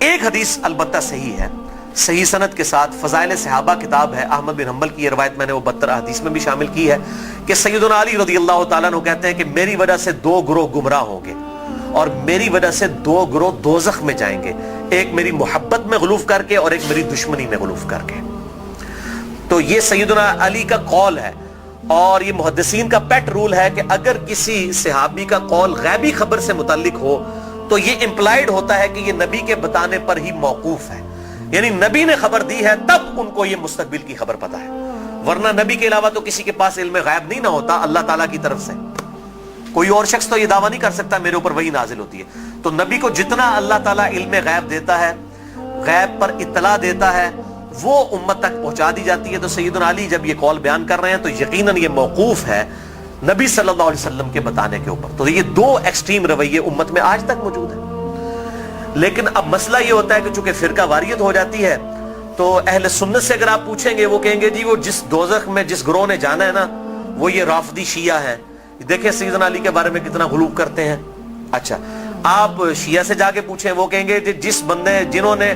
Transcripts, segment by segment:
ایک حدیث البتہ صحیح ہے، صحیح سند کے ساتھ، فضائل صحابہ کتاب ہے، احمد بن حنبل کی یہ روایت میں نے وہ 72 حدیث میں بھی شامل کی ہے کہ سیدنا علی رضی اللہ تعالیٰ عنہ کہتے ہیں کہ میری وجہ سے 2 گروہ گمراہ ہوں گے اور میری وجہ سے 2 گروہ دوزخ میں جائیں گے، ایک میری محبت میں غلوف کر کے اور ایک میری دشمنی میں غلوف کر کے۔ تو یہ سیدنا علی کا قول ہے، اور یہ محدثین کا پیٹ رول ہے کہ اگر کسی صحابی کا قول غیبی خبر سے متعلق ہو تو یہ امپلائیڈ ہوتا ہے کہ یہ نبی کے بتانے پر ہی موقوف ہے، یعنی نبی نے خبر دی ہے تب ان کو یہ مستقبل کی خبر پتہ ہے، ورنہ نبی کے علاوہ تو کسی کے پاس علم غیب نہیں نہ ہوتا اللہ تعالیٰ کی طرف سے۔ کوئی اور شخص تو یہ دعویٰ نہیں کر سکتا میرے اوپر وحی نازل ہوتی ہے، تو نبی کو جتنا اللہ تعالیٰ علم غیب دیتا ہے، غیب پر اطلاع دیتا ہے، وہ امت تک پہنچا دی جاتی ہے۔ تو سیدنا علی جب یہ قول بیان کر رہے ہیں تو یقیناً یہ موقوف ہے نبی صلی اللہ علیہ وسلم کے بتانے کے اوپر۔ تو یہ 2 ایکسٹریم رویے امت میں آج تک موجود ہیں۔ لیکن اب مسئلہ یہ ہوتا ہے کہ چونکہ فرقہ واریت ہو جاتی ہے تو اہل سنت سے اگر آپ پوچھیں گے وہ کہیں گے جی وہ جس دوزخ میں جس گروہ نے جانا ہے نا وہ یہ رافضی شیعہ ہے، دیکھیں سیدنا علی کے بارے میں کتنا غلو کرتے ہیں۔ اچھا آپ شیعہ سے جا کے پوچھیں وہ کہیں گے جس بندے جنہوں نے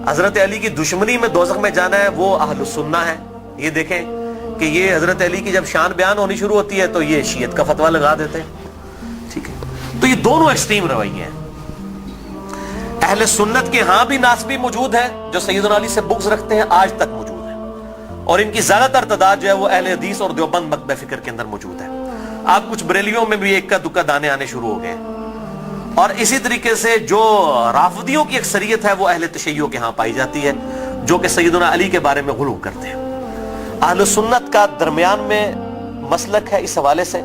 حضرت علی کی دشمنی میں دوزخ میں جانا ہے وہ اہل السنہ ہے۔ یہ دیکھیں کہ یہ حضرت علی کی جب شان بیان ہونی شروع ہوتی ہے تو یہ شیعت کا فتویٰ لگا دیتے ہیں، ٹھیک ہے۔ تو یہ دونوں ایکسٹریم رویے ہیں۔ اہل سنت کے ہاں بھی ناسبی موجود ہیں جو سیدنا علی سے بغض رکھتے ہیں، آج تک موجود ہیں، اور ان کی زیادہ تر تعداد جو ہے وہ اہل حدیث اور دیوبند مکتب فکر کے اندر موجود ہے۔ آپ کچھ بریلیوں میں بھی ایک کا دکا دانے آنے شروع ہو گئے ہیں، اور اسی طریقے سے جو رافضیوں کی اکثریت ہے وہ اہل تشیع کے ہاں پائی جاتی ہے جو کہ سیدنا علی کے بارے میں غلو کرتے ہیں۔ اہل سنت کا درمیان میں مسلک ہے اس حوالے سے،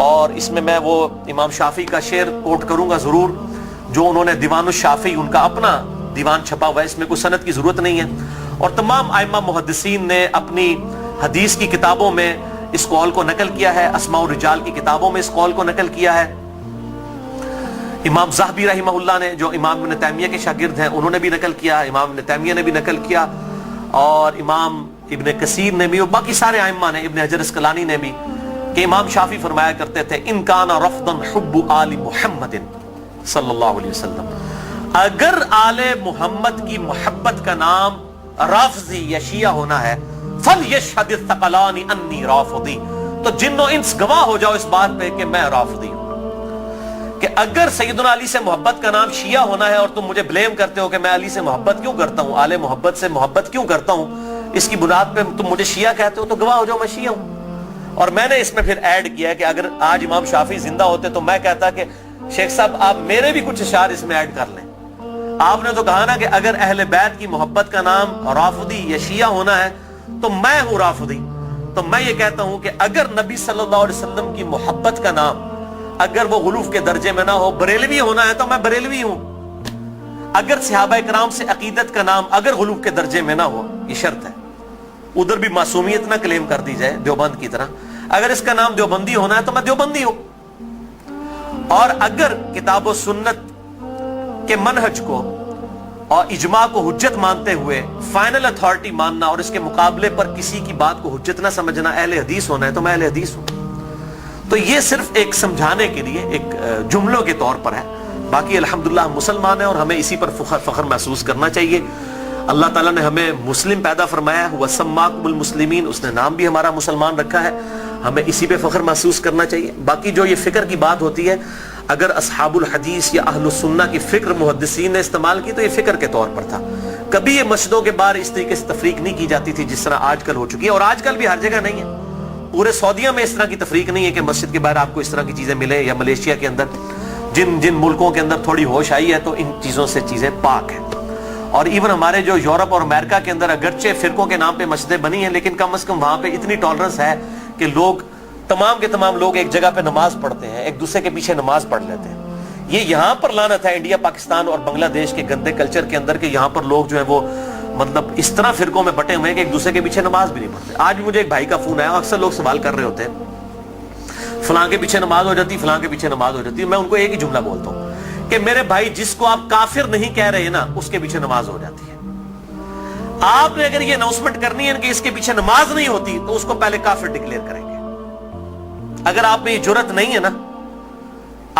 اور اس میں وہ امام شافعی کا شعر کوٹ کروں گا ضرور، جو انہوں نے دیوان الشافعی ان کا اپنا دیوان چھپا ہوا ہے، اس میں کوئی سند کی ضرورت نہیں ہے، اور تمام ائمہ محدثین نے اپنی حدیث کی کتابوں میں اس قول کو نقل کیا ہے، اسماء الرجال کی کتابوں میں اس قول کو نقل کیا ہے۔ امام ذہبی رحمہ اللہ نے جو امام ابن تیمیہ کے شاگرد ہیں انہوں نے بھی نقل کیا، امام ابن تیمیہ نے بھی نقل کیا، اور امام ابن کثیر نے بھی، اور باقی سارے ائمہ نے، ابن حجر اسقلانی نے بھی، کہ امام شافعی فرمایا کرتے تھے ان کان رفضا حب آل محمد صلی اللہ علیہ وسلم، اگر آل محمد کی محبت کا نام رافضی یا شیعہ ہونا ہے فَلْيَشْهَدِ الثَّقَلَانِ أَنِّي رَافِضِي، تو جن و انس گواہ ہو جاؤ اس بات پہ کہ میں رافضی ہوں۔ کہ اگر سیدنا علی سے محبت کا نام شیعہ ہونا ہے اور تم مجھے بلیم کرتے ہو کہ میں علی سے محبت کیوں کرتا ہوں، آل محبت سے محبت کیوں کرتا ہوں، اس کی بنیاد پہ تم مجھے شیعہ کہتے ہو، تو گواہ ہو جاؤ میں شیعہ ہوں۔ اور میں نے اس میں پھر ایڈ کیا ہے کہ اگر آج امام شافعی زندہ ہوتے تو میں کہتا کہ شیخ صاحب آپ میرے بھی کچھ اشعار اس میں ایڈ کر لیں۔ آپ نے تو کہا نا کہ اگر اہل بیت کی محبت کا نام رافضی یا شیعہ ہونا ہے تو میں ہوں رافضی، تو میں یہ کہتا ہوں کہ اگر نبی صلی اللہ علیہ وسلم کی محبت کا نام اگر وہ غلوف کے درجے میں نہ ہو، بریلوی ہونا ہے تو میں بریلوی ہوں۔ اگر صحابہ کرام سے عقیدت کا نام اگر غلوف کے درجے میں نہ ہو، یہ شرط ہے، ادھر بھی معصومیت نہ کلیم کر دی جائے دیوبند کی طرح، اگر اس کا نام دیوبندی ہونا ہے تو میں دیوبندی ہوں۔ اور اگر کتاب و سنت کے منہج کو اور اجماع کو حجت مانتے ہوئے فائنل اتھارٹی ماننا اور اس کے مقابلے پر کسی کی بات کو حجت نہ سمجھنا اہل حدیث ہونا ہے تو میں اہل حدیث ہوں۔ تو یہ صرف ایک سمجھانے کے لیے ایک جملوں کے طور پر ہے، باقی الحمدللہ ہم مسلمان ہیں اور ہمیں اسی پر فخر محسوس کرنا چاہیے۔ اللہ تعالیٰ نے ہمیں مسلم پیدا فرمایا ہے، وَسَمَّاكُمُ الْمُسْلِمِينَ، اس نے نام بھی ہمارا مسلمان رکھا ہے، ہمیں اسی پہ فخر محسوس کرنا چاہیے۔ باقی جو یہ فکر کی بات ہوتی ہے، اگر اصحاب الحدیث یا اہل السنہ کی فکر محدثین نے استعمال کی تو یہ فکر کے طور پر تھا، کبھی یہ مسجدوں کے باہر اس طریقے سے تفریق نہیں کی جاتی تھی جس طرح آج کل ہو چکی ہے، اور آج کل بھی ہر جگہ نہیں ہے۔ پورے سعودیہ میں اس طرح کی تفریق نہیں ہے کہ مسجد کے باہر آپ کو اس طرح کی چیزیں ملے، یا ملیشیا کے اندر جن ملکوں کے اندر تھوڑی ہوش آئی ہے تو ان چیزوں سے چیزیں پاک ہیں۔ اور ایون ہمارے جو یورپ اور امریکہ کے اندر اگرچہ فرقوں کے نام پہ مسجدیں بنی ہیں لیکن کم از کم وہاں پہ اتنی ٹالرنس ہے کہ لوگ تمام کے تمام لوگ ایک جگہ پہ نماز پڑھتے ہیں، ایک دوسرے کے پیچھے نماز پڑھ لیتے ہیں۔ یہ یہاں پر لعنت ہے انڈیا، پاکستان اور بنگلہ دیش کے گندے کلچر کے اندر کہ یہاں پر لوگ جو ہیں وہ مطلب اس طرح فرقوں میں بٹے ہوئے ہیں کہ ایک دوسرے کے پیچھے نماز بھی نہیں پڑھتے۔ آج بھی مجھے ایک بھائی کا فون آیا، اکثر لوگ سوال کر رہے ہوتے ہیں فلاں کے پیچھے نماز ہو جاتی، فلاں کے پیچھے نماز ہو جاتی ہے۔ میں ان کو ایک ہی جملہ بولتا ہوں کہ میرے بھائی جس کو آپ کافر نہیں کہہ رہے نا اس کے پیچھے نماز ہو جاتی ہے۔ آپ نے اگر یہ اناؤنسمنٹ کرنی ہے کہ اس کے پیچھے نماز نہیں ہوتی تو اس کو پہلے کافر ڈکلیئر کریں گے۔ اگر آپ میں یہ جرت نہیں ہے نا،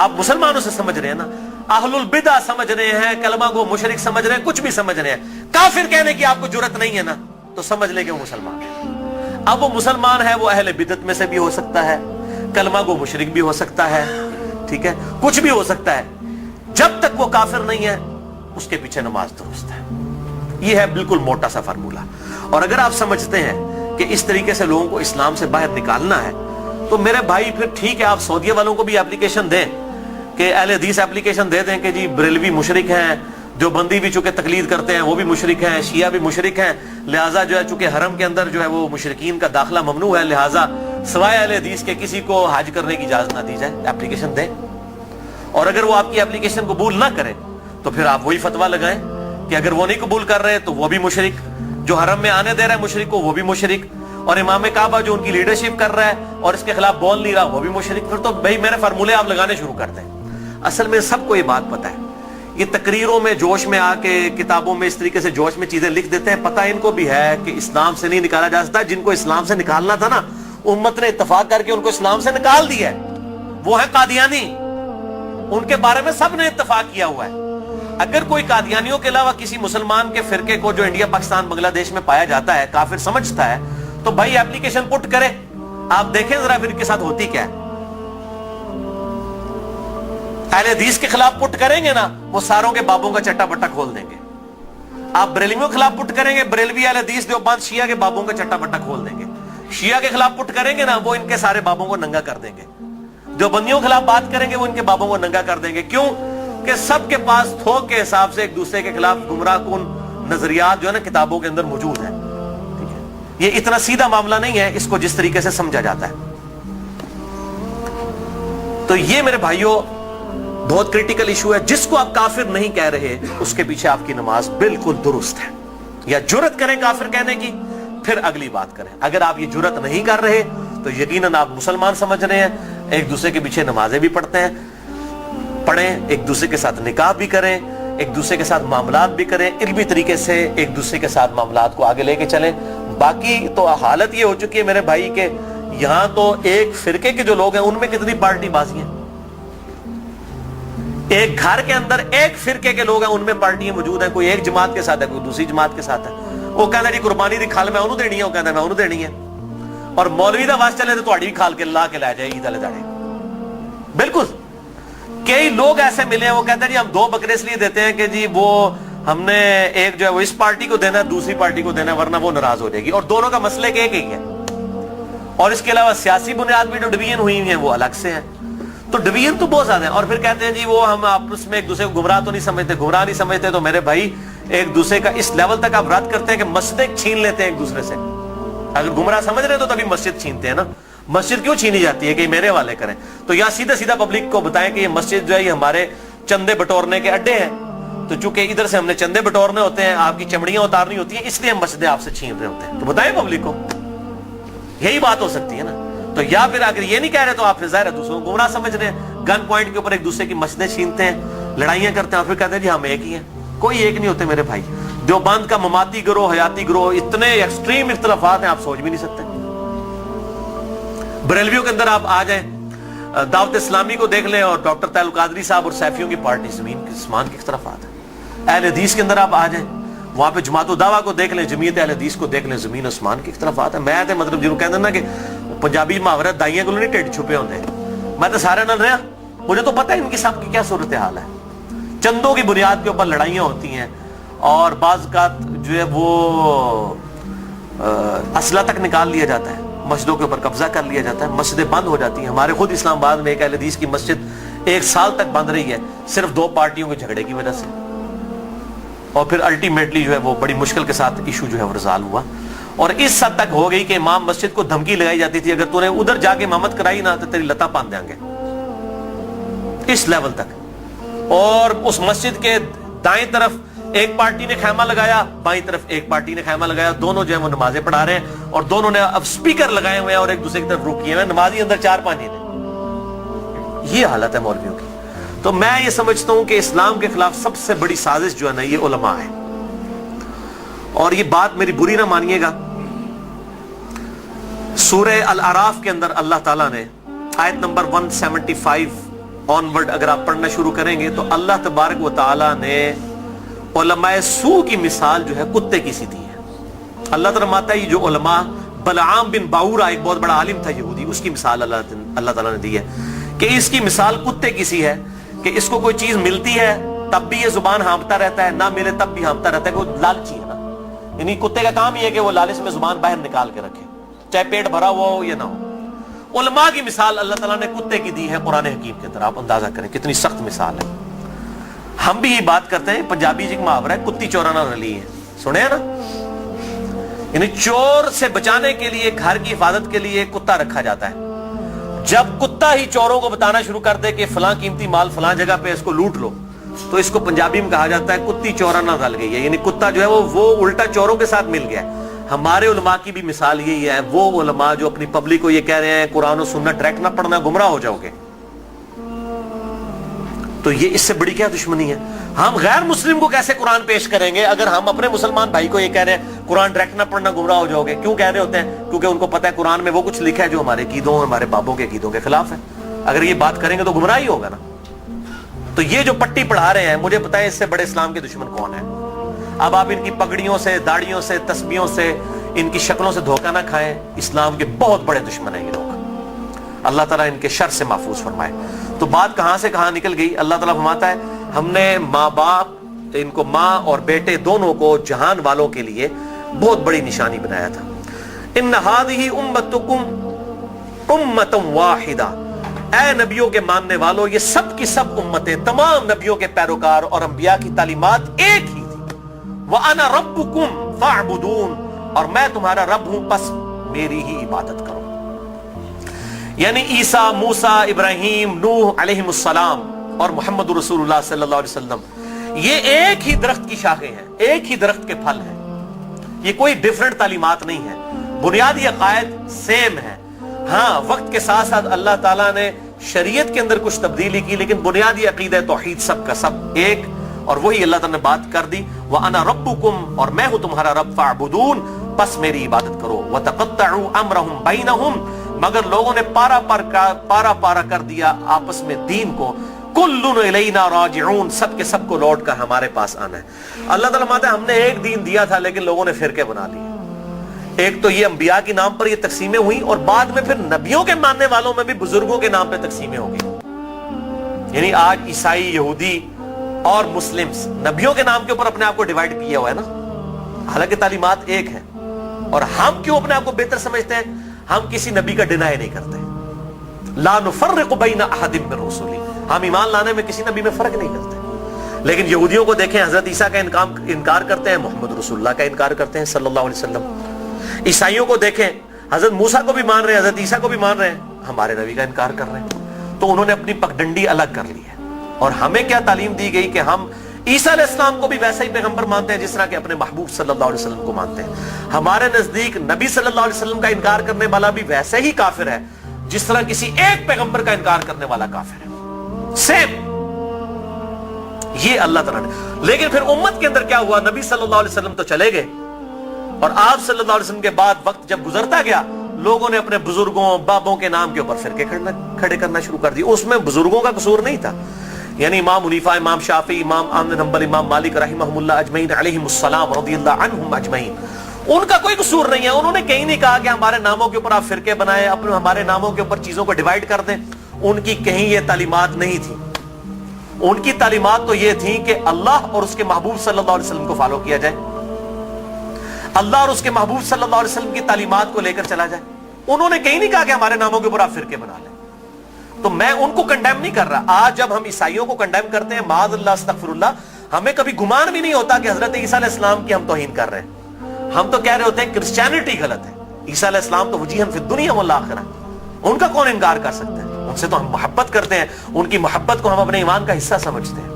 آپ مسلمانوں سے سمجھ رہے ہیں نا، अहलुल बिदा समझ रहे हैं, कलमा को मुशरिक समझ रहे हैं, कुछ भी समझ रहे हैं, काफिर कहने की आपको जुर्रत नहीं है ना, तो समझ ले कि वो मुसलमान है। अब वो मुसलमान है, वो अहले बिदत में से भी हो सकता है, कलमा को मुशरिक भी हो सकता है, ठीक है, कुछ भी हो सकता है, जब तक वो काफिर नहीं है उसके पीछे नमाज दुरुस्त है। ये है बिल्कुल मोटा सा फार्मूला। और अगर आप समझते हैं कि इस तरीके से लोगों को इस्लाम से बाहर निकालना है, तो मेरे भाई फिर ठीक है, आप सऊदीया वालों को भी एप्लीकेशन दें कि अहले हदीस एप्लीकेशन दे दें कि जी बरेलवी मुशरिक हैं, जो बंदी भी चूंकि तकलीद करते हैं वो भी मुशरिक हैं, शिया भी मुशरिक हैं, लिहाजा जो है चूंकि हरम के अंदर जो है वो मुशरिकीन का दाखिला ममनू है, लिहाजा सवाए अहले हदीस के किसी को हज करने की इजाजत ना दी जाए। एप्लीकेशन दें, और अगर वो आपकी एप्लीकेशन कबूल ना करें तो फिर आप वही फतवा लगाएं कि अगर वो नहीं कबूल कर रहे तो वो भी मुशरिक, जो हरम में आने दे रहा है मुशरिक को वो भी मुशरिक, और इमाम काबा जो उनकी लीडरशिप कर रहा है और इसके खिलाफ बोल नहीं रहा वो भी मुशरिक। फिर तो भाई मेरे फार्मूले आप लगाने शुरू कर दें। असल में सबको ये बात पता है, ये तकरीरों में जोश में आके किताबों में इस तरीके से जोश में चीजें लिख देते हैं, पता इनको भी है कि इस्लाम से नहीं निकाला जा सकता। जिनको इस्लाम से निकालना था ना, उम्मत ने इत्तेफाक करके उनको इस्लाम से निकाल दिया है, वो है कादियानी, उनके बारे में सब ने इत्तेफाक किया हुआ है। अगर कोई कादियानियों के अलावा किसी मुसलमान के फिरके को जो इंडिया पाकिस्तान बांग्लादेश में पाया जाता है काफिर समझता है, तो भाई एप्लीकेशन पुट करे, आप देखें जरा फिर के साथ होती क्या है। अहले हदीस के खिलाफ पुट करेंगे ना, वो सारों के बाबों का चट्टा बट्टा खोल देंगे। आप बरेलवियों के खिलाफ पुट करेंगे, बरेलवी अहले हदीस देवबंद शिया के बाबों का चट्टा बट्टा खोल देंगे। शिया के खिलाफ पुट करेंगे ना, वो इनके सारे बाबों को नंगा कर देंगे। जो बंदियों के खिलाफ बात करेंगे वो इनके बाबों को नंगा कर देंगे। क्यों? कि सबके पास थोक के हिसाब से एक दूसरे के खिलाफ गुमराहकुन नजरियात जो है ना किताबों के अंदर मौजूद है। ठीक है, ये इतना सीधा मामला नहीं है इसको जिस तरीके से समझा जाता है। तो ये मेरे भाइयों बहुत क्रिटिकल इशू है। जिसको आप काफिर नहीं कह रहे उसके पीछे आपकी नमाज बिल्कुल दुरुस्त है। या जुर्रत करें काफिर कहने की, फिर अगली बात करें। अगर आप ये जुर्रत नहीं कर रहे तो यकीनन आप मुसलमान समझ रहे हैं, एक दूसरे के पीछे नमाजें भी पढ़ते हैं, पढ़ें, एक दूसरे के साथ निकाह भी करें, एक दूसरे के साथ मामलात भी करें, इल्मी तरीके से एक दूसरे के साथ मामलात को आगे लेके चलें। बाकी तो हालत ये हो चुकी है मेरे भाई के यहां तो एक फिरके के जो लोग हैं उनमें कितनी पार्टी बाजी है। एक घर के अंदर एक फिरके के लोग हैं, उनमें पार्टियां मौजूद हैं। कोई एक जमात के साथ है, कोई दूसरी जमात के साथ है। वो कहता है जी कुर्बानी दी खाल मैं उन्होंने देनी है, वो कहता है मैं उन्होंने देनी है। और मौलवी दा वास चले तो तुम्हारी भी खाल के ला के ला जाए ईद वाले दाड़े। बिल्कुल कई लोग ऐसे मिले हैं, वो कहते हैं जी हम 2 बकरे इसलिए देते हैं कि जी वो हमने एक जो है वो इस पार्टी को देना है, दूसरी पार्टी को देना है, वरना वो नाराज हो जाएगी। और दोनों का मसले एक ही है। और इसके अलावा सियासी बुनियाद भी जो डिवीजन हुई है वो अलग से है। तो डिवीजन तो बहुत ज्यादा है। और फिर कहते हैं जी वो हम आपस में एक दूसरे को गुमराह तो नहीं समझते, गुमराह नहीं समझते। तो मेरे भाई एक दूसरे का इस लेवल तक आप रद्द करते हैं कि मस्जिदें छीन लेते हैं एक दूसरे से। अगर गुमराह समझ रहे तो तभी मस्जिद छीनते हैं ना। मस्जिद क्यों छीनी जाती है कि मेरे वाले करें? तो या सीधा सीधा पब्लिक को बताएं कि ये मस्जिद जो है ये हमारे चंदे बटोरने के अड्डे हैं। तो चूंकि इधर से हमने चंदे बटोरने होते हैं, आपकी चमड़ियां उतारनी होती हैं, इसलिए हम मस्जिदें आपसे छीन रहे होते हैं। तो बताएं पब्लिक को, यही बात हो सकती है ना। तो या फिर अगर ये नहीं कह रहे तो आप फिर ज़ाहिर है दूसरों को गुमराह समझ रहे हैं। गन पॉइंट के ऊपर एक दूसरे की मस्जिदें छीनते हैं, लड़ाइयां करते हैं, फिर कहते हैं जी हम एक ही हैं। कोई एक नहीं होते मेरे भाई। देवबंद का ममाती गिरोह, हयाती गिरोह, इतने एक्सट्रीम इख्तलाफात हैं आप सोच भी नहीं सकते। बरेलवियों के अंदर आप आ जाएं, दावत इस्लामी को देख लें और डॉक्टर तैयब कादरी साहब और सैफियों की पार्टी जमीन के आसमान की इख्तलाफात है। अहले हदीस के अंदर आप आ जाएं, वहां पे जमात दावा को देख लें, जमीयत अहले हदीस को देख लें, जमीन आसमान की इख्तलाफात है। मैं तो मतलब जिन्होंने कहते हैं ना कि पंजाबी मुहावरा दाइयां को नहीं ढिड छुपे होंगे, मैं तो सारे नाल रहा, मुझे तो पता है इनकी सबकी क्या सूरत हाल है। चंदों की बुनियाद के ऊपर लड़ाइयां होती हैं और बाज़ औक़ात जो है वो असला तक निकाल लिया जाता है, मस्जिदों के ऊपर कब्जा कर लिया जाता है, मस्जिदें बंद हो जाती हैं। हमारे खुद इस्लामाबाद में एक अहले हदीस की मस्जिद 1 साल तक बंद रही है, सिर्फ 2 पार्टियों के झगड़े की वजह से। और फिर अल्टीमेटली जो है वो बड़ी मुश्किल के साथ इशू जो है वो रिजॉल्व हुआ। और इस हद तक हो गई कि इमाम मस्जिद को धमकी लगाई जाती थी, अगर तूने उधर जाके इमामत कराई ना तो तेरी लता बांध देंगे, इस लेवल तक। और उस मस्जिद के दाएं तरफ एक पार्टी ने खैमा लगाया, बाईं तरफ एक पार्टी ने खैमा लगाया, दोनों जो है वो नमाजें पढ़ा रहे हैं और दोनों ने अब स्पीकर लगाए हुए हैं और एक दूसरे की तरफ रुक किए हुए, नमाजी अंदर 4-5 ने। ये हालत है मौलवियों की। तो मैं ये समझता हूं कि इस्लाम के खिलाफ सबसे बड़ी साजिश जो है ना ये उलमा है। और ये बात मेरी बुरी ना मानिएगा, सूरह अल-अराफ के अंदर अल्लाह ताला ने आयत नंबर 175 ऑनवर्ड अगर आप पढ़ना शुरू करेंगे तो अल्लाह तबारक व तआला ने उलमाए सू की मिसाल जो है कुत्ते की सी दी है। अल्लाह ताला माता है जो उलमा बलआम बिन बाऊरा एक बहुत बड़ा आलिम था यहूदी, उसकी मिसाल अल्लाह ताला ने दी है कि इसकी मिसाल कुत्ते की सी है कि इसको कोई चीज मिलती है तब भी ये जुबान हाँफता रहता है, ना मिले तब भी हाँफता रहता है, वो लालची है ना। यानी कुत्ते का काम ये है कि वो लालच में जुबान बाहर निकाल के रखे, चाहे पेट भरा हुआ हो या ना हो। उलमा की मिसाल अल्लाह ताला ने कुत्ते की दी है कुरान हकीम के अंदर। आप अंदाजा करें कितनी सख्त मिसाल है। हम भी ये बात करते हैं, पंजाबी जी का मुहावरा है कुत्ती चोराना रली है, सुने हैं ना। यानी चोर से बचाने के लिए, घर की हिफाजत के लिए कुत्ता रखा जाता है। जब कुत्ता ही चोरों को बताना शुरू कर दे कि फलां कीमती माल फलां जगह पे इसको लूट लो, तो इसको पंजाबी में कहा जाता है कुत्ती चोराना रल गई है। यानी कुत्ता जो है वो उल्टा चोरों के साथ मिल गया। हमारे उलमा की भी मिसाल यही है। वो उलमा जो अपनी पब्लिक को ये कह रहे हैं कुरान और सुन्नत डायरेक्ट ना पढ़ना गुमराह हो जाओगे, तो ये इससे बड़ी क्या दुश्मनी है। हम गैर मुस्लिम को कैसे कुरान पेश करेंगे अगर हम अपने मुसलमान भाई को ये कह रहे हैं कुरान डायरेक्ट ना पढ़ना गुमराह हो जाओगे। क्यों कह रहे होते हैं? क्योंकि उनको पता है कुरान में वो कुछ लिखा है जो हमारे कीदों, हमारे बाबों के कीदों के खिलाफ है। अगर ये बात करेंगे तो गुमराह ही होगा ना। तो ये जो पट्टी पढ़ा रहे हैं, मुझे पता है इससे बड़े इस्लाम के दुश्मन कौन है। अब आप इनकी पगड़ियों से, दाढ़ियों से, तस्बीहों से, इनकी शक्लों से धोखा ना खाएं। इस्लाम के बहुत बड़े दुश्मन हैं ये लोग। अल्लाह ताला इनके शर से महफूज फरमाए। तो बात कहां से कहां निकल गई। अल्लाह ताला फरमाता है हमने माँ बाप, इनको माँ और बेटे दोनों को जहान वालों के लिए बहुत बड़ी निशानी बनाया था। इन्न हादिही उम्मतुकुम उम्मतम वाहिदा, ऐ नबियों के मानने वालों, ये सब की सब उम्मतें, तमाम नबियों के पैरोकार और अंबिया की तालीमात एक ही थी। व अना रब्बुकुम फअबुदून, और मैं तुम्हारा रब हूं, बस मेरी ही इबादत करो। यानी ईसा, मूसा, इब्राहिम, नूह अलैहिमुस्सलाम और मोहम्मद रसूलुल्लाह सल्लल्लाहु अलैहि वसल्लम, ये एक ही दरख्त की शाखें हैं, एक ही दरख्त के फल हैं। ये कोई डिफरेंट तालीमात नहीं है, बुनियादी अकायद सेम है। हाँ, वक्त के साथ साथ अल्लाह ताला ने शरीयत के अंदर कुछ तब्दीली की, लेकिन बुनियादी अकीदा तौहीद सब का सब एक, और वही अल्लाह ताला ने बात कर दी। व अना रब्बुकुम, और मैं हूं तुम्हारा रब, फअबुदून, बस मेरी इबादत करो। व तक़त्तअू अमरहुम बैनहुम, मगर लोगों ने पारा पारा कर दिया आपस में दीन को। कुल्लुन इलैना राजिऊन, सब के सब को लौट कर हमारे पास आना है। अल्लाह ताला माता है हमने एक दीन दिया था लेकिन लोगों ने फिरके बना लिए। एक तो ये अंबिया के नाम पर ये तकसीमें हुई, और बाद में फिर नबियों के मानने वालों में भी बुजुर्गों के नाम पे तकसीमें हो गई। यानी आज ईसाई, यहूदी और मुस्लिम्स नबियों के नाम के ऊपर अपने आप को डिवाइड किया हुआ है ना, हालांकि तालीमात एक है। और हम क्यों अपने आप को बेहतर समझते हैं? हम किसी नबी का डिनाई नहीं करते। ला नुफर्रिकु बैना अहदिम मिन रुसुली, हम ईमान लाने में किसी नबी में फर्क नहीं करते। लेकिन यहूदियों को देखें, हजरत ईसा का इनकार करते हैं, मोहम्मद रसूलुल्लाह का इनकार करते हैं सल्लल्लाहु अलैहि वसल्लम। ईसाइयों को देखें, हजरत मूसा को भी मान रहे हैं, हजरत ईसा को भी मान रहे हैं, हमारे नबी का इनकार कर रहे हैं। तो उन्होंने अपनी पगडंडी अलग कर ली है। और हमें क्या तालीम दी गई कि हम ईसा अलैहिस्सलाम को भी वैसा ही पैगंबर मानते हैं जिस तरह के अपने महबूब सल्लल्लाहु अलैहि वसल्लम को मानते हैं। हमारे नजदीक नबी सल्लल्लाहु अलैहि वसल्लम का इनकार करने वाला भी वैसे ही काफिर है जिस तरह किसी एक पैगंबर का इनकार करने वाला काफिर है। सेम ये अल्लाह ताला ने। लेकिन फिर उम्मत के अंदर क्या हुआ? नबी सल्लल्लाहु अलैहि वसल्लम तो चले गए, और आप सल्लल्लाहु अलैहि वसल्लम के बाद वक्त जब गुजरता गया, लोगों ने अपने बुजुर्गों, बाबों के नाम के ऊपर फिरके खड़े करना शुरू कर दिए। उसमें बुजुर्गों का कसूर नहीं था। यानी इमाम हनीफा, इमाम शाफी, इमाम अहमद बिन हंबल, इमाम मालिक रहमहुल्लाह अजमईन अलैहिमुस्सलाम रदियल्लाहु अन्हुम अजमईन, उनका कोई कसूर नहीं है। उन्होंने कहीं नहीं कहा कि हमारे नामों के ऊपर आप फिरके बनाए, अपने हमारे नामों के ऊपर चीजों को डिवाइड कर दें। उनकी कहीं ये तालीमात नहीं थी। उनकी तालीमात तो ये थी कि अल्लाह और उसके महबूब सल्लल्लाहु अलैहि वसल्लम को फॉलो किया जाए, अल्लाह और उसके महबूब सल्लल्लाहु अलैहि वसल्लम की तालीमात को लेकर चला जाए। उन्होंने कहीं नहीं कहा कि हमारे नामों के ऊपर आप फिरके बना लें। तो मैं उनको कंडेम नहीं कर रहा। आज जब हम ईसाइयों को कंडेम करते हैं, माअज़ल्लाह अस्तगफिरुल्लाह, हमें कभी गुमान भी नहीं होता कि हजरत ईसा अलैहिस्सलाम की हम तौहीन कर रहे हैं। हम तो कह रहे होते हैं क्रिश्चियनिटी गलत है, ईसा अलैहिस्सलाम तो वजीहन फिद दुनिया वल आखिरा, उनका कौन इनकार कर सकते हैं? उनसे तो हम मोहब्बत करते हैं, उनकी मोहब्बत को हम अपने ईमान का हिस्सा समझते हैं।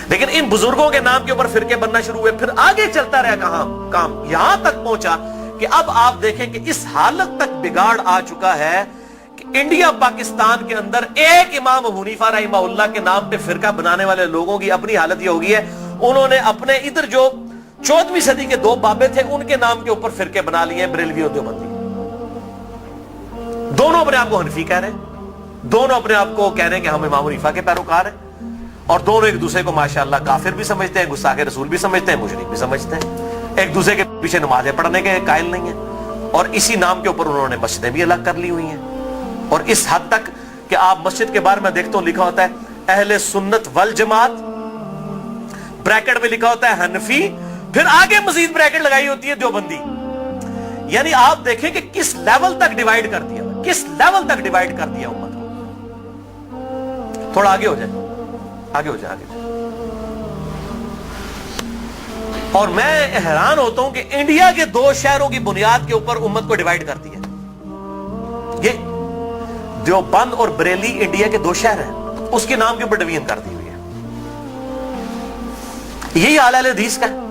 लेकिन इन बुजुर्गों के नाम के ऊपर फिरके बनना शुरू हुए, फिर आगे चलता रहा काम यहां तक पहुंचा कि अब आप देखें कि इस हालत तक बिगाड़ आ चुका है कि इंडिया पाकिस्तान के अंदर एक इमाम अबू हनीफा रहमहुल्लाह के नाम पे फिरका बनाने वाले लोगों की अपनी हालत ये हो गई है, उन्होंने अपने इधर जो 14वीं सदी के दो बाबे थे उनके नाम के ऊपर फिरके बना लिए, बरेलवी और देवबंदी। दोनों अपने आप को हनफी कह रहे हैं, دونوں اپنے آپ کو کہہ رہے ہیں کہ ہم امام حنیفہ کے پیروکار ہیں، اور دونوں ایک دوسرے کو ماشاءاللہ کافر بھی سمجھتے ہیں، گستاخ رسول بھی سمجھتے ہیں، مشرک بھی سمجھتے ہیں، ایک دوسرے کے پیچھے نمازیں پڑھنے کے قائل نہیں ہیں، اور اسی نام کے اوپر انہوں نے مسجدیں بھی الگ کر لی ہوئی ہیں، اور اس حد تک کہ آپ مسجد کے بارے میں دیکھتے ہو لکھا ہوتا ہے اہل سنت والجماعت، بریکٹ میں لکھا ہوتا ہے حنفی، پھر آگے مزید بریکٹ لگائی ہوتی ہے دیوبندی. یعنی آپ دیکھیں کہ کس لیول تک ڈیوائیڈ کر دیا، کس لیول تک ڈیوائیڈ کر دیا امت کو. تھوڑا آگے ہو جائے، آگے ہو جائے، آگے ہو جائے. اور میں حیران ہوتا ہوں کہ انڈیا کے 2 شہروں کی بنیاد کے اوپر امت کو ڈیوائیڈ کر دیا. یہ دیوبند اور بریلی انڈیا کے 2 شہر ہیں، اس کے نام کے اوپر ڈویژن کر دی ہوئی ہے. یہی حال اہل حدیث کا ہے.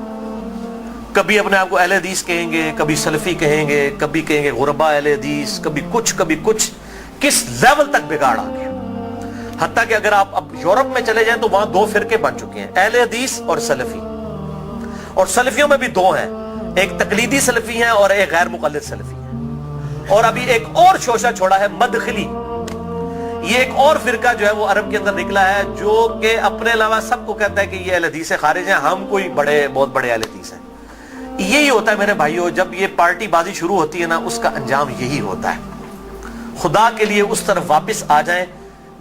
کبھی اپنے آپ کو اہل حدیث کہیں گے، کبھی سلفی کہیں گے، کبھی کہیں گے غربا اہل حدیث، کبھی کچھ. کس لیول تک بگاڑ آ گیا. حتیٰ کہ اگر آپ اب یورپ میں چلے جائیں تو وہاں 2 فرقے بن چکے ہیں، اہل حدیث اور سلفی. اور سلفیوں میں بھی 2 ہیں، ایک تقلیدی سلفی ہیں اور ایک غیر مقلد سلفی ہیں. اور ابھی ایک اور شوشہ چھوڑا ہے مدخلی. یہ ایک اور فرقہ جو ہے وہ عرب کے اندر نکلا ہے، جو کہ اپنے علاوہ سب کو کہتا ہے کہ یہ اہل حدیث سے خارج ہیں، ہم کوئی بہت بڑے اہل حدیث ہیں. یہی ہوتا ہے میرے بھائیوں، جب یہ پارٹی بازی شروع ہوتی ہے نا، اس کا انجام یہی ہوتا ہے. خدا کے لیے اس طرف واپس آ جائیں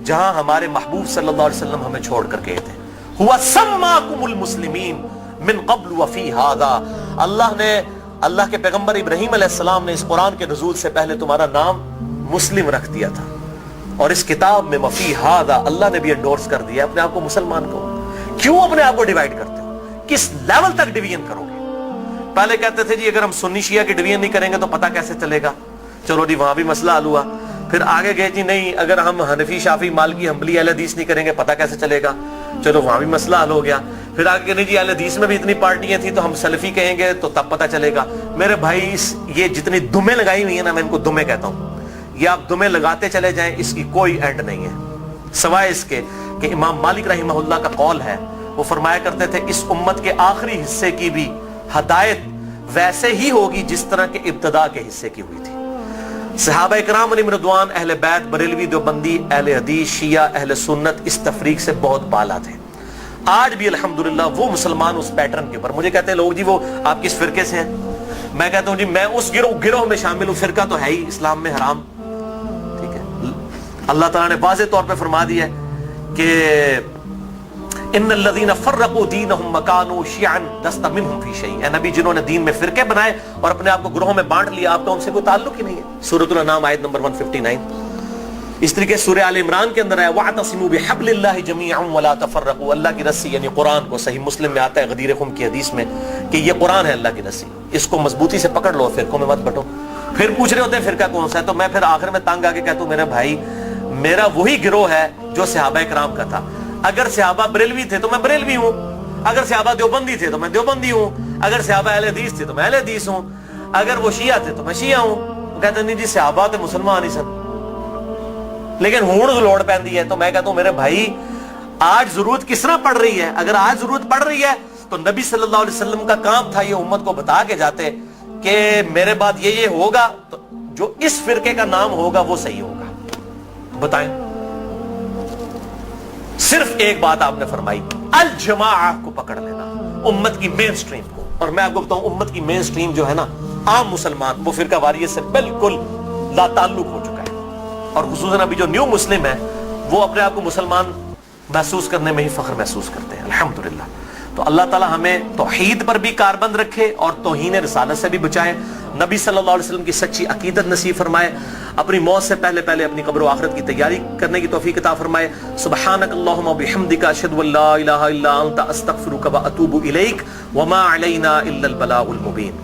جہاں ہمارے محبوب صلی اللہ علیہ وسلم ہمیں چھوڑ کر گئے تھے. ہوا سماکم المسلمین من قبل وفی ھذا. اللہ کے پیغمبر ابراہیم علیہ السلام نے اس قرآن کے نزول سے پہلے تمہارا نام مسلم رکھ دیا تھا، اور اس کتاب میں وفی ھذا اللہ نے بھی انڈورس کر دیا اپنے آپ کو مسلمان کو. کیوں اپنے آپ کو ڈیوائیڈ کرتے ہو؟ کس لیول تک ڈویژن کرو گے؟ پہلے کہتے تھے جی اگر ہم سنی شیعہ کی ڈویژن نہیں کریں گے تو پتہ کیسے چلے گا، چلو جی وہاں بھی مسئلہ حل ہوا. پھر آگے گئے جی نہیں اگر ہم حنفی شافعی مالکی حنبلی اہل حدیث نہیں کریں گے پتہ کیسے چلے گا، چلو وہاں بھی مسئلہ حل ہو گیا. پھر آگے کہ نہیں جی اہل حدیث میں بھی اتنی پارٹیاں تھیں تو ہم سلفی کہیں گے تو تب پتہ چلے گا. میرے بھائی یہ جتنی دمیں لگائی ہوئی ہیں نا، میں ان کو دمیں کہتا ہوں، یہ آپ دمیں لگاتے چلے جائیں، اس کی کوئی اینڈ نہیں ہے، سوائے اس کے کہ امام مالک رحمہ اللہ کا قول ہے، وہ فرمایا کرتے تھے اس امت کے آخری حصے کی بھی ہدایت ویسے ہی ہوگی جس طرح کے ابتدا کے حصے کی ہوئی تھی. صحابہ اکرام علیہم رضوان، اہل بیت، بریلوی، دیوبندی، اہل حدیث، شیعہ، اہل سنت اس تفریق سے بہت بالا تھے. آج بھی الحمدللہ وہ مسلمان اس پیٹرن کے اوپر. مجھے کہتے ہیں لوگ جی وہ آپ کس فرقے سے ہیں؟ میں کہتا ہوں جی میں اس گروہ میں شامل ہوں. فرقہ تو ہے ہی اسلام میں حرام، ٹھیک ہے. اللہ تعالیٰ نے واضح طور پہ فرما دیا ہے کہ ان الذین فرقوا دینہم وکانوا شیعا لست منہم فی شیء. اے نبی جنہوں نے دین میں فرقے بنائے اور اپنے آپ کو گروہوں میں بانٹ لیا، آپ کا ان سے کوئی تعلق ہی نہیں ہے. سورۃ الانعام آیت نمبر 159. اس طریقے سورہ آل عمران کے اندر ہے واعتصموا بحبل اللہ جمیعا ولا تفرقوا. اللہ کی رسی یعنی قرآن کو صحیح مسلم میں آتا ہے غدیر خم کی حدیث میں کہ یہ قرآن ہے اللہ کی رسی، اس کو مضبوطی سے پکڑ لو، فرقوں میں مت بٹو. پھر پوچھ رہے ہوتے ہیں فرقہ کون سا ہے، تو میں پھر آخر میں تنگ آ کے کہتا ہوں میرے بھائی میرا وہی گروہ ہے جو صحابہ کرام کا تھا. اگر صحابہ بریلوی تھے تو میں بریلوی ہوں، اگر صحابہ دیوبندی تھے تو میں دیوبندی ہوں، اگر صحابہ اہل حدیث تھے تو میں اہل حدیث ہوں، اگر وہ شیعہ تھے تو میں شیعہ ہوں. کہتے ہیں نہیں جی صحابہ تے مسلمان ہی سن، لیکن ہون لوڑ پیندی ہے. تو میں کہتا ہوں میرے بھائی آج ضرورت کس طرح پڑ رہی ہے؟ اگر آج ضرورت پڑ رہی ہے تو نبی صلی اللہ علیہ وسلم کا کام تھا یہ امت کو بتا کے جاتے کہ میرے بعد یہ ہوگا تو جو اس فرقے کا نام ہوگا وہ صحیح ہوگا. بتائیں. صرف ایک بات آپ نے فرمائی، الجماعہ کو پکڑ لینا، امت کی مین سٹریم کو. اور میں آپ کو بتاؤں امت کی مین سٹریم جو ہے نا عام مسلمان، وہ فرقہ واریت سے بالکل لا تعلق ہو چکا ہے. اور خصوصاً ابھی جو نیو مسلم ہے وہ اپنے آپ کو مسلمان محسوس کرنے میں ہی فخر محسوس کرتے ہیں الحمدللہ. تو اللہ تعالی ہمیں توحید پر بھی کاربند رکھے اور توہین رسالت سے بھی بچائے، نبی صلی اللہ علیہ وسلم کی سچی عقیدت نصیب فرمائے، اپنی موت سے پہلے اپنی قبر و آخرت کی تیاری کرنے کی توفیق عطا فرمائے. سبحانک اللہم و بحمدک اشہد ان لا الہ الا انت استغفرک و اتوب الیک وما علینا الا البلاغ المبین.